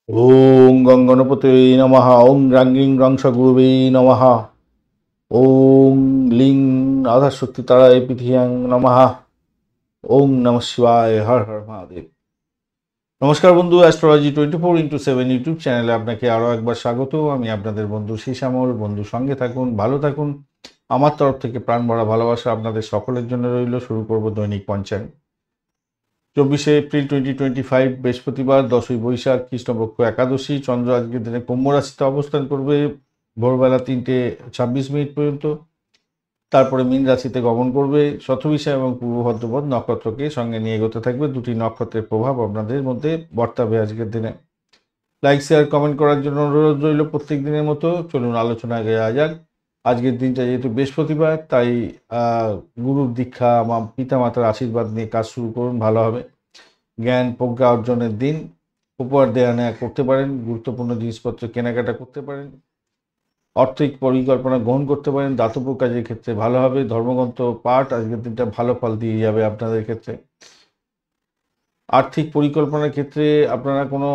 ওম গঙ্গণপতে নমঃ। ওম রাঙ্গিং রংস গুরুবে নমঃ। ওম লিং আধাশক্তি তারায় পৃথিয়াং নমঃ। ওম নমঃ শিবায়। হর হর মহাদেব। নমস্কার বন্ধু, অ্যাস্ট্রোলজি 24x7 ইউটিউব চ্যানেলে আপনাকে আরও একবার স্বাগত। আমি আপনাদের বন্ধু শ্যামল। বন্ধু সঙ্গে থাকুন, ভালো থাকুন। আমার তরফ থেকে প্রাণ ভরা ভালোবাসা আপনাদের সকলের জন্য রইল। শুরু করব দৈনিক পঞ্চাঙ্গ। 24 এপ্রিল 2025 বৃহস্পতিবার, 10ই বৈশাখ, কৃষ্ণপক্ষ একাদশী। চন্দ্র আজকের দিনে কুম্ভ রাশিতে অবস্থান করবে ভোরবেলা 3:26 পর্যন্ত। তারপরে মীন রাশিতে গমন করবে। শতভিষা এবং পূর্ব ভাদ্রপদ নক্ষত্রকে সঙ্গে নিয়ে এগোতে থাকবে। দুটি নক্ষত্রের প্রভাব আপনাদের মধ্যে বর্তাবে আজকের দিনে। লাইক, শেয়ার, কমেন্ট করার জন্য অনুরোধ রইল প্রত্যেক দিনের মতো। চলুন আলোচনায় যাওয়া যাক। আজকের দিনটা যেহেতু বৃহস্পতিবার, তাই গুরুর দীক্ষা, পিতা মাতার আশীর্বাদ নিয়ে কাজ শুরু করুন, ভালো হবে। জ্ঞান প্রজ্ঞা অর্জনের দিন। উপহার দেয়া নেয়া করতে পারেন, গুরুত্বপূর্ণ জিনিসপত্র কেনাকাটা করতে পারেন, আর্থিক পরিকল্পনা গ্রহণ করতে পারেন। দাতব্য কাজের ক্ষেত্রে ভালো হবে। ধর্মগ্রন্থ পাঠ আজকের দিনটা ভালো ফল দিয়ে যাবে আপনাদের ক্ষেত্রে। আর্থিক পরিকল্পনার ক্ষেত্রে আপনারা কোনো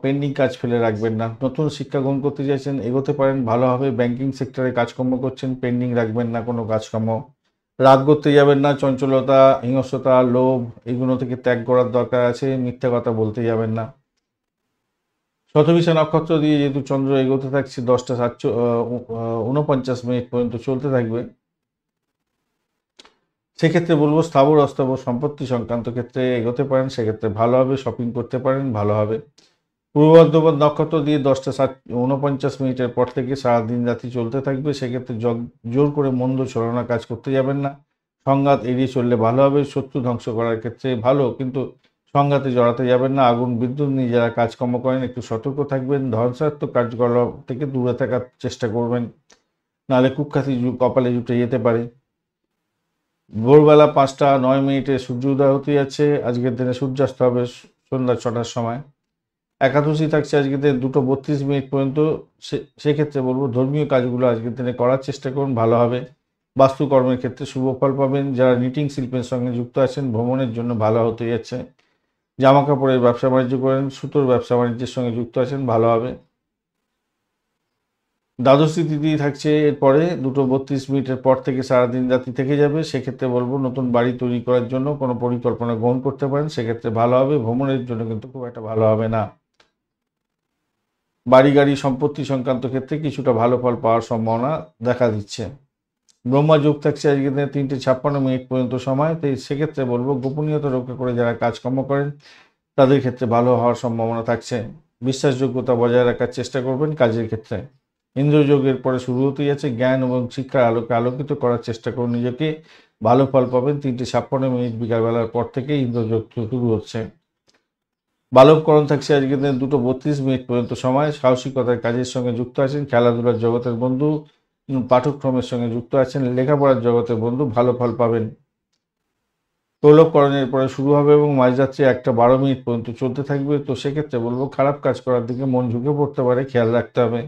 পেন্ডিং কাজ ফেলে রাখবেন না। নতুন শিক্ষা গ্রহণ করতে চাইছেন, এগোতে পারেন, ভালো হবে। ব্যাংকিং সেক্টরে কাজকর্ম করছেন, পেন্ডিং রাখবেন না কোনো কাজকর্ম। রাগ করতে যাবেন না। চঞ্চলতা, হিংস্রতা, লোভ এগুলো থেকে ত্যাগ করার দরকার আছে। মিথ্যা কথা বলতে যাবেন না। শতভিষা নক্ষত্র দিয়ে যেহেতু চন্দ্র এগোতে থাকছে, 10:49 পর্যন্ত চলতে থাকবে, সেক্ষেত্রে বলবো স্থাবর অস্থাবর সম্পত্তি সংক্রান্ত ক্ষেত্রে এগোতে পারেন, সেক্ষেত্রে ভালো হবে। শপিং করতে পারেন, ভালো হবে। পূর্ব ভাদ্রপদ নক্ষত্র দিয়ে 10:49 পর থেকে সারাদিন রাতি চলতে থাকবে, সেক্ষেত্রে জোর করে মন্দ ছলনা কাজ করতে যাবেন না। সংঘাত এড়িয়ে চললে ভালো হবে। শত্রু ধ্বংস করার ক্ষেত্রে ভালো, কিন্তু সংঘাতে জড়াতে যাবেন না। আগুন বিদ্যুৎ নিয়ে যারা কাজকর্ম করেন একটু সতর্ক থাকবেন। ধ্বংসাত্মক কার্যকলাপ থেকে দূরে থাকার চেষ্টা করবেন, নাহলে কুখ্যাতি কপালে জুটে যেতে পারে। ভোরবেলা 5:09 সূর্য উদয় হতে যাচ্ছে। আজকের দিনে সূর্যাস্ত হবে সন্ধ্যা 6টার সময়। একাদশী থাকছে আজকের দিনে 2:32 পর্যন্ত। সেক্ষেত্রে বলবো ধর্মীয় কাজগুলো আজকের দিনে করার চেষ্টা করুন, ভালো হবে। বাস্তুকর্মের ক্ষেত্রে শুভ ফল পাবেন। যারা নিটিং শিল্পের সঙ্গে যুক্ত আছেন, ভ্রমণের জন্য ভালো হতে যাচ্ছে। জামা কাপড়ের ব্যবসা বাণিজ্য করেন, সুতোর ব্যবসা বাণিজ্যের সঙ্গে যুক্ত আছেন, ভালো হবে। দ্বাদশী তিথি থাকছে এরপরে 2:32 পর থেকে সারাদিন রাতি থেকে যাবে। সেক্ষেত্রে বলবো নতুন বাড়ি তৈরি করার জন্য কোনো পরিকল্পনা গ্রহণ করতে পারেন, সেক্ষেত্রে ভালো হবে। ভ্রমণের জন্য কিন্তু খুব একটা ভালো হবে না। বাড়ি গাড়ি সম্পত্তি সংক্রান্ত ক্ষেত্রে কিছুটা ভালো ফল পাওয়ার সম্ভাবনা দেখা দিচ্ছে। ব্রহ্মা যোগ থাকছে আজকের দিনে 3:56 পর্যন্ত সময়। তো সেক্ষেত্রে বলবো গোপনীয়তা রক্ষা করে যারা কাজকর্ম করেন তাদের ক্ষেত্রে ভালো হওয়ার সম্ভাবনা থাকছে। বিশ্বাসযোগ্যতা বজায় রাখার চেষ্টা করবেন কাজের ক্ষেত্রে। ইন্দ্রযোগের পরে শুরু হতে যাচ্ছে। জ্ঞান এবং শিক্ষার আলোকে আলোকিত করার চেষ্টা করুন নিজেকে, ভালো ফল পাবেন। 3:56 বিকালবেলার পর থেকে ইন্দ্রযোগ শুরু হচ্ছে। বালবকরণ থাকছে আজকের দিনে 2:32 পর্যন্ত সময়। সাহসিকতার কাজের সঙ্গে যুক্ত আছেন, খেলাধুলার জগতের বন্ধু, পাঠক্রমের সঙ্গে যুক্ত আছেন, লেখাপড়ার জগতের বন্ধু, ভালো ফল পাবেন। তৈলবকরণের পরে শুরু হবে এবং মাঝরাত্রি 1:12 পর্যন্ত চলতে থাকবে। তো সেক্ষেত্রে বলবো খারাপ কাজ করার দিকে মন ঝুঁকে পড়তে পারে, খেয়াল রাখতে হবে।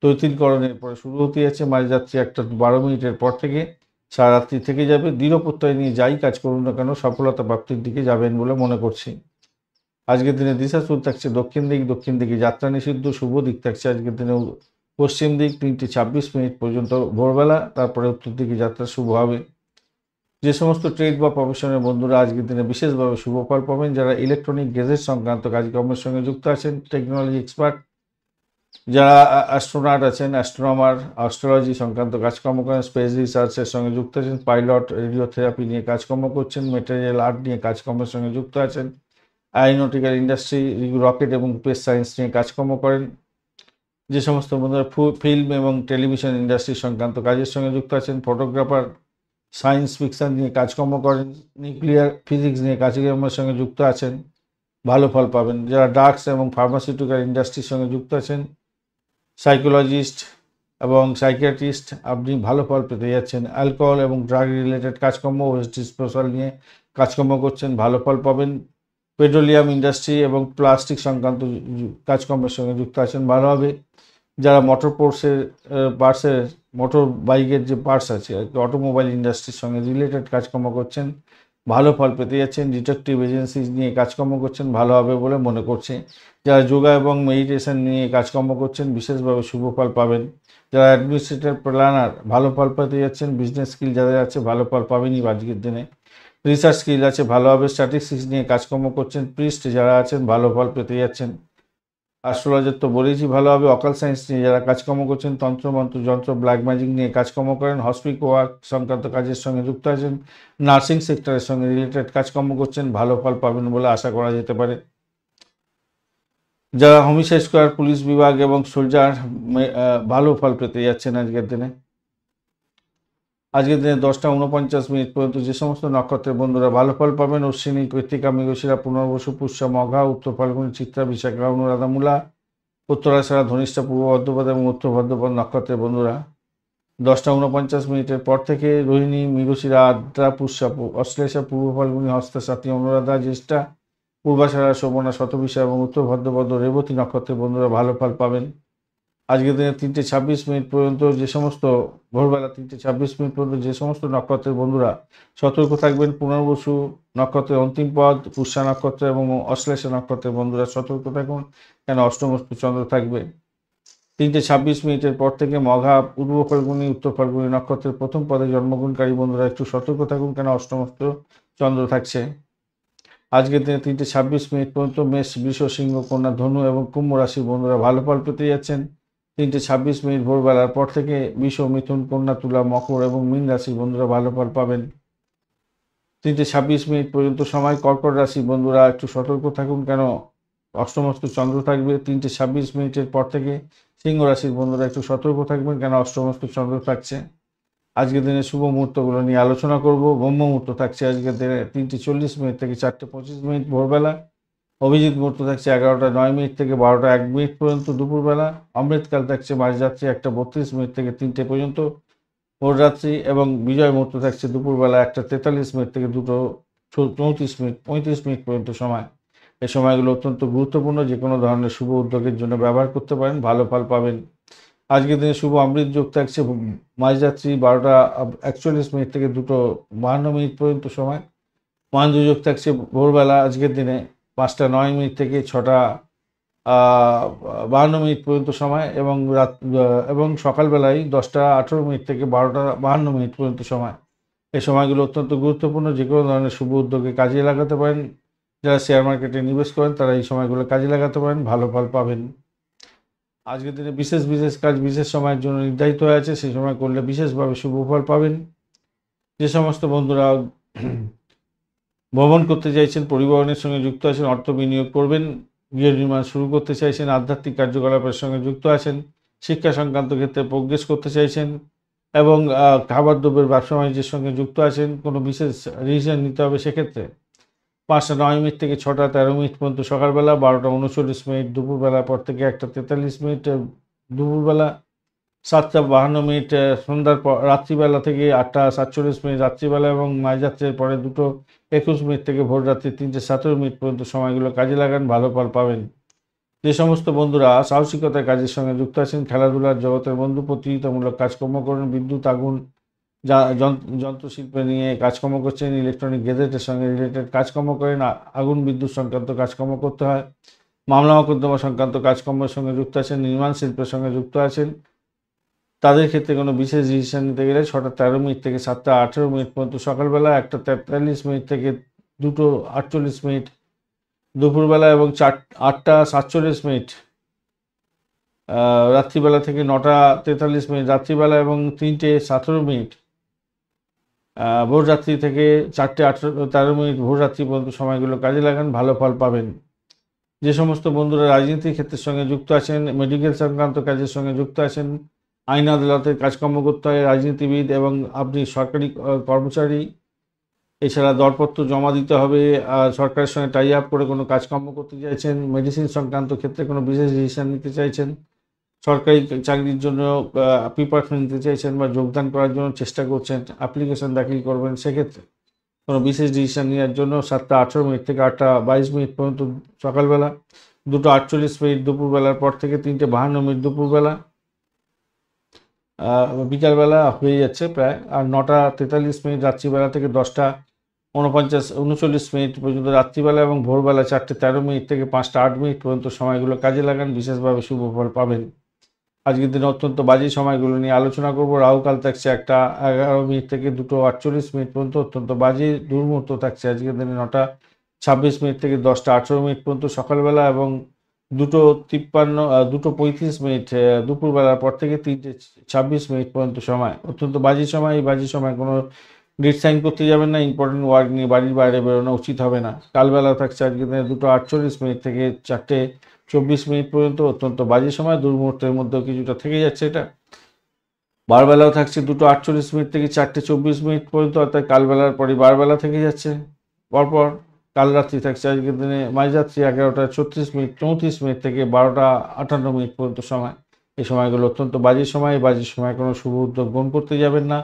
তৈতিলকরণের পরে শুরু হতে যাচ্ছে মাঝরাত্রি 1:12 পর থেকে সারা রাত্রি থেকে যাবে। দৃঢ় প্রত্যয় নিয়ে যাই কাজ করুন না কেন সফলতা প্রাপ্তির দিকে যাবেন বলে মনে করছি। আজকের দিনে দিশাশুল থাকছে দক্ষিণ দিক। দক্ষিণ দিকে যাত্রা নিষিদ্ধ। শুভ দিক থাকছে আজকের দিনে পশ্চিম দিক 3:26 পর্যন্ত ভোরবেলা। তারপরে উত্তর দিকে যাত্রা শুভ হবে। যে সমস্ত ট্রেড বা প্রফেশনের বন্ধুরা আজকের দিনে বিশেষভাবে শুভ ফল পাবেন, যারা ইলেকট্রনিক গেজেট সংক্রান্ত কাজকর্মের সঙ্গে যুক্ত আছেন, টেকনোলজি এক্সপার্ট, যারা অ্যাস্ট্রোনট আছেন, অ্যাস্ট্রোনমার, অ্যাস্ট্রোলজি সংক্রান্ত কাজকর্ম করেন, স্পেস রিসার্চের সঙ্গে যুক্ত আছেন, পাইলট, রেডিওথেরাপি নিয়ে কাজকর্ম করছেন, মেটেরিয়াল আর্ট নিয়ে কাজকর্মের সঙ্গে যুক্ত আছেন, অ্যারোনটিক্যাল ইন্ডাস্ট্রি, রকেট এবং স্পেস সায়েন্স নিয়ে কাজকর্ম করেন, যে সমস্ত বন্ধুরা ফিল্ম এবং টেলিভিশন ইন্ডাস্ট্রি সংক্রান্ত কাজের সঙ্গে যুক্ত আছেন, ফটোগ্রাফার, সায়েন্স ফিকশন নিয়ে কাজকর্ম করেন, নিউক্লিয়ার ফিজিক্স নিয়ে কাজকর্মের সঙ্গে যুক্ত আছেন, ভালো ফল পাবেন। যারা ড্রাগস এবং ফার্মাসিউটিক্যাল ইন্ডাস্ট্রির সঙ্গে যুক্ত আছেন, সাইকোলজিস্ট এবং সাইকিয়াট্রিস্ট, আপনি ভালো ফল পেতে যাচ্ছেন। অ্যালকোহল এবং ড্রাগ রিলেটেড কাজকর্ম, ওয়েস্ট ডিসপোজাল নিয়ে কাজকর্ম করছেন, ভালো ফল পাবেন। পেট্রোলিয়াম ইন্ডাস্ট্রি এবং প্লাস্টিক সংক্রান্ত কাজকর্মের সঙ্গে যুক্ত আছেন, ভালো হবে। যারা মোটর মোটর বাইকের যে পার্টস আছে, অটোমোবাইল ইন্ডাস্ট্রির সঙ্গে রিলেটেড কাজকর্ম করছেন, ভালো ফল পেতে যাচ্ছেন। ডিটেকটিভ এজেন্সি নিয়ে কাজকর্ম করছেন, ভালো হবে বলে মনে করছে। যারা যোগা এবং মেডিটেশন নিয়ে কাজকর্ম করছেন বিশেষভাবে শুভ ফল পাবেন। যারা অ্যাডমিনিস্ট্রেটর প্ল্যানার ভালো ফল পেতে যাচ্ছেন। বিজনেস স্কিল যাদের আছে ভালো ফল পাবেনই আজকের দিনে। রিসার্চ স্কিল আছে ভালো হবে। স্ট্যাটিস্টিক্স নিয়ে কাজকর্ম করছেন প্রিস্ট যারা আছেন ভালো ফল পেতে যাচ্ছেন। অ্যাস্ট্রোলজার তো বলেইছি ভালো হবে। অকাল সায়েন্স নিয়ে যারা কাজকর্ম করছেন, তন্ত্রমন্ত্র যন্ত্র ব্ল্যাক ম্যাজিক নিয়ে কাজকর্ম করেন, হসপিক ওয়ার্ক সংক্রান্ত কাজের সঙ্গে যুক্ত আছেন, নার্সিং সেক্টরের সঙ্গে রিলেটেড কাজকর্ম করছেন, ভালো ফল পাবেন বলে আশা করা যেতে পারে। যারা হোমিসাইড স্কোয়াড পুলিশ বিভাগ এবং সোলজার ভালো ফল পেতে যাচ্ছেন আজকের দিনে। আজকের দিনে 10:49 পর্যন্ত যে সমস্ত নক্ষত্রের বন্ধুরা ভালো ফল পাবেন: অশ্বিনী, কৃত্তিকা, মৃগশিরা, পুনর্বসু, পুষ্যা, মঘা, উত্তর ফাল্গুনী, চিত্রা, বিশাখা, অনুরাধা, মূলা, উত্তরাষাঢ়া, ধনিষ্ঠা, পূর্ব ভাদ্রপদ এবং উত্তর ভাদ্রপদ নক্ষত্রের বন্ধুরা 10:49 পর থেকে রোহিণী, মৃগশিরা, আদ্রা, পুষ্যা, অশ্লেষা, পূর্ব ফাল্গুনী, হস্তা, সাথী, অনুরাধা, জ্যেষ্ঠা, পূর্বাষাঢ়া, শোভনা, শতভিষা এবং উত্তর ভাদ্রপদ রেবতী নক্ষত্রের বন্ধুরা ভালো ফল পাবেন। আজকের দিনে 3:26 পর্যন্ত যে সমস্ত ভোরবেলা 3:26 পর্যন্ত যে সমস্ত নক্ষত্রের বন্ধুরা সতর্ক থাকবেন: পুনর্বসু নক্ষত্রের অন্তিম পদ, পুষ্যা নক্ষত্র এবং অশ্লেষা নক্ষত্রের বন্ধুরা সতর্ক থাকুন, কেন অষ্টমস্তু চন্দ্র থাকবে। 3:26 পর থেকে মঘা, পূর্ব ফাল্গুনী, উত্তর ফাল্গুনী নক্ষত্রের প্রথম পদে জন্মগ্রহণকারী বন্ধুরা একটু সতর্ক থাকুন, কেন অষ্টমস্ত চন্দ্র থাকছে। আজকের দিনে 3:26 পর্যন্ত মেষ, বৃষ, সিংহ, কন্যা, ধনু এবং কুম্ভ রাশির বন্ধুরা ভালো ফল পেতে যাচ্ছেন। 3:26 ভোরবেলার পর থেকে বৃষ, মিথুন, কন্যা, তুলা, মকর এবং মীন রাশির বন্ধুরা ভালো ফল পাবেন। 3:26 পর্যন্ত সময় কর্কট রাশির বন্ধুরা একটু সতর্ক থাকুন, কেন অষ্টমস্ত চন্দ্র থাকবে। 3:26 পর থেকে সিংহ রাশির বন্ধুরা একটু সতর্ক থাকবেন, কেন অষ্টমস্ত চন্দ্র থাকছে। আজকের দিনে শুভ মুহূর্তগুলো নিয়ে আলোচনা করব। ব্রহ্ম মুহূর্ত থাকছে আজকের দিনে 3:40 থেকে 4:25 দুপুরবেলা। অভিজিৎ মুহূর্ত থাকছে 11:09 থেকে 12:01 পর্যন্ত দুপুরবেলা। অমৃতকাল থাকছে মাঝরাত্রি 1:32 থেকে 3টে পর্যন্ত ভোররাত্রি। এবং বিজয় মুহূর্ত থাকছে দুপুরবেলা 1:43 থেকে 2:34 পর্যন্ত সময়। এই সময়গুলো অত্যন্ত গুরুত্বপূর্ণ, যে কোনো ধরনের শুভ উদ্যোগের জন্য ব্যবহার করতে পারেন, ভালো ফল পাবেন। আজকের দিনে শুভ অমৃত যোগ থাকছে মাঝরাত্রি 12:41 থেকে 2:52 পর্যন্ত সময়। মহেন্দ্র যোগ থাকছে ভোরবেলা আজকের দিনে 5:09 থেকে 6:52 পর্যন্ত সময়, এবং সকালবেলায় 10:18 থেকে 12:52 পর্যন্ত সময়। এই সময়গুলো অত্যন্ত গুরুত্বপূর্ণ, যে কোনো ধরনের শুভ উদ্যোগে কাজে লাগাতে পারেন। যারা শেয়ার মার্কেটে নিবেশ করেন তারা এই সময়গুলো কাজে লাগাতে পারেন, ভালো ফল পাবেন। আজকের দিনে বিশেষ কাজ বিশেষ সময়ের জন্য নির্ধারিত হয়ে আছে, সেই সময় করলে বিশেষভাবে শুভ ফল পাবেন। যে সমস্ত বন্ধুরা ভ্রমণ করতে চাইছেন, পরিবহনের সঙ্গে যুক্ত আছেন, অর্থ বিনিয়োগ করবেন, গৃহ নির্মাণ শুরু করতে চাইছেন, আধ্যাত্মিক কার্যকলাপের সঙ্গে যুক্ত আছেন, শিক্ষা সংক্রান্ত ক্ষেত্রে প্রোগ্রেস করতে চাইছেন, এবং খাবার দ্রব্যের ব্যবসা বাণিজ্যের সঙ্গে যুক্ত আছেন, কোনো বিশেষ ডিসিশন নিতে হবে, সেক্ষেত্রে 5:09 থেকে 6:13 পর্যন্ত সকালবেলা, 12:39 দুপুরবেলা পর থেকে 1:43 দুপুরবেলা, 7:52 সন্ধ্যার পর রাত্রিবেলা থেকে 8:47 রাত্রিবেলা, এবং মাঝরাত্রের পরে 2:21 থেকে ভোররাত্রি 3:17 পর্যন্ত সময়গুলো কাজে লাগান, ভালো ফল পাবেন। যে সমস্ত বন্ধুরা সাহসিকতার কাজের সঙ্গে যুক্ত আছেন, খেলাধুলার জগতের বন্ধু, প্রতিযোগিতামূলক কাজকর্ম করেন, বিদ্যুৎ, আগুন, যন্ত্রশিল্প নিয়ে কাজকর্ম করছেন, ইলেকট্রনিক গেজেটের সঙ্গে রিলেটেড কাজকর্ম করেন, আগুন বিদ্যুৎ সংক্রান্ত কাজকর্ম করতে হয়, মামলা মোকদ্দমা সংক্রান্ত কাজকর্মের সঙ্গে যুক্ত আছেন, নির্মাণ শিল্পের সঙ্গে যুক্ত আছেন, তাদের ক্ষেত্রে কোনো বিশেষ ডিসিশন নিতে গেলে 6:13 থেকে 7:18 পর্যন্ত সকালবেলা, 1:43 থেকে 2:48 দুপুরবেলা, এবং 8:47 রাত্রিবেলা থেকে 9:43 রাত্রিবেলা, এবং 3:17 ভোররাত্রি থেকে 4:13 ভোররাত্রি পর্যন্ত সময়গুলো কাজে লাগান, ভালো ফল পাবেন। যে সমস্ত বন্ধুরা রাজনীতির ক্ষেত্রের সঙ্গে যুক্ত আছেন, মেডিকেল সংক্রান্ত কাজের সঙ্গে যুক্ত আছেন, আইন আদালতের কাজকর্ম করতে হয়, রাজনীতিবিদ এবং আপনি সরকারি কর্মচারী, এছাড়া দরপত্র জমা দিতে হবে, সরকারের সঙ্গে টাই আপ করে কোনো কাজকর্ম করতে চাইছেন, মেডিসিন সংক্রান্ত ক্ষেত্রে কোনো বিশেষ ডিসিশন নিতে চাইছেন, সরকারি চাকরির জন্য প্রিপারেশন নিতে চাইছেন বা যোগদান করার জন্য চেষ্টা করছেন, অ্যাপ্লিকেশন দাখিল করবেন, সেক্ষেত্রে কোনো বিশেষ ডিসিশন নেওয়ার জন্য 7:18 থেকে 8:22 পর্যন্ত সকালবেলা, 2:48 দুপুরবেলার পর থেকে 3:52 দুপুরবেলা, বিকালবেলা হয়ে যাচ্ছে প্রায়, আর 9:43 রাত্রিবেলা থেকে 10:52 39 পর্যন্ত রাত্রিবেলা এবং ভোরবেলা 4:13 থেকে 5:08 পর্যন্ত সময়গুলো কাজে লাগান, বিশেষভাবে শুভ ফল পাবেন। আজকের দিনে অত্যন্ত বাজে সময়গুলো নিয়ে আলোচনা করব। রাহুকাল থাকছে 1:11 থেকে 2:48 পর্যন্ত, অত্যন্ত বাজে। দুর্মুহূর্ত থাকছে আজকের দিনে 9:26 থেকে 10:18 পর্যন্ত সকালবেলা, এবং 2:35 দুপুরবেলার পর থেকে 3:26 পর্যন্ত সময়, অত্যন্ত বাজে সময়। এই বাজে সময় কোনো ডেট সাইন করতে যাবেন না, ইম্পর্টেন্ট ওয়ার্ক নিয়ে বাড়ির বাইরে বেরোনো উচিত হবে না। কালবেলা থাকছে আজকের দিনে 2:48 থেকে 4:24 পর্যন্ত, অত্যন্ত বাজে সময়। দুর্মুহূর্তের মধ্যেও কিছুটা থেকে যাচ্ছে এটা। বারবেলাও থাকছে 2:48 থেকে 4:24 পর্যন্ত, অর্থাৎ কালবেলার পরই বারবেলা থেকে যাচ্ছে। পরপর কাল রাত্রি থাকছে আজকের দিনে মাঝরাত্রি 11:34 থেকে 12:58 পর্যন্ত সময়। এই সময়গুলো অত্যন্ত বাজে সময়। বাজে সময় কোনো শুভ উদ্যোগ গ্রহণ করতে যাবেন না,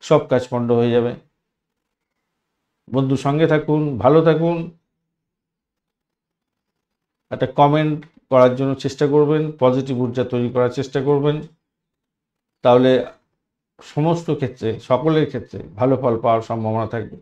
সব কাজ পণ্ড হয়ে যাবে। বন্ধু সঙ্গে থাকুন, ভালো থাকুন। একটা কমেন্ট করার জন্য চেষ্টা করবেন, পজিটিভ ঊর্জা তৈরি করার চেষ্টা করবেন, তাহলে সমস্ত ক্ষেত্রে, সকলের ক্ষেত্রে ভালো ফল পাওয়ার সম্ভাবনা থাকবে।